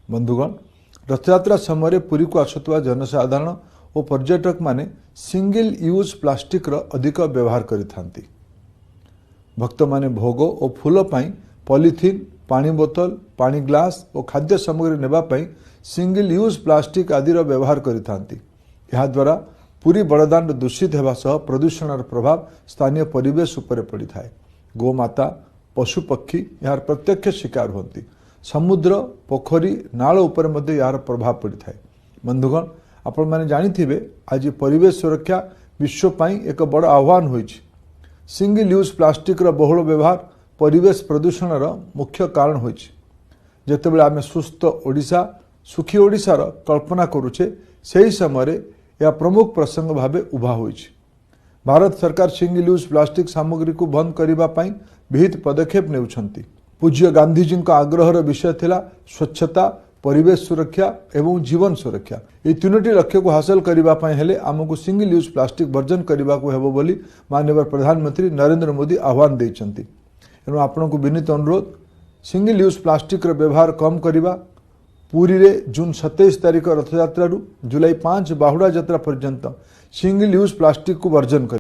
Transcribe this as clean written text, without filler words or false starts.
बंधुगण, रथयात्रा समय पुरी को आसुवा जनसाधारण और पर्यटक माने सिंगल यूज प्लास्टिक अधिक व्यवहार करिथांती। भक्त माने भोग और फूल पाई पॉलिथीन, पानी बोतल, पानी ग्लास और खाद्य सामग्री नेबा पाई सिंगल यूज प्लास्टिक आदि व्यवहार करिथांती। यह द्वारा पूरी बड़दाण्ड दूषित होगा सह प्रदूषण प्रभाव स्थानीय परिवेश उपर पड़ी थाए। गोमाता, पशु पक्षी यार प्रत्यक्ष शिकार होती। समुद्र, पोखरी, नाल उपर मध्य यार प्रभाव पड़ी थाए। बंधुगण, आपण माने जानिथिबे आज परिवेश सुरक्षा विश्व पाई एक बड़ आह्वान होइछि। सिंगल यूज प्लास्टिक बहुल व्यवहार परिवेश प्रदूषण मुख्य कारण होइछि। जेतेबेले आमे सुस्थ ओडिशा, सुखी ओडिशार कल्पना करुचे, सही समय यह प्रमुख प्रसंग भावे उभा होइछि। भारत सरकार सिंगल यूज प्लास्टिक सामग्री को बंद करने विहित पदक्षेप नेउछंती। पूज्य गांधीजी आग्रहर विषय थिला स्वच्छता, परिवेश सुरक्षा एवं जीवन सुरक्षा। ये तीनोटी लक्ष्य को हासिल करने हेले आमको सिंगल यूज प्लास्टिक वर्जन करने को हेबो बोली माननीय प्रधानमंत्री नरेंद्र मोदी आह्वान देइछंती। एनु आपन को विनीत अनुरोध, सिंगल यूज प्लास्टिक व्यवहार कम करवा। पुरी रे जून 27 तारिख रथयात्रा जुलाई 5 बाहुड़ा यात्रा पर्यंत सिंगल यूज प्लास्टिक को वर्जन कर।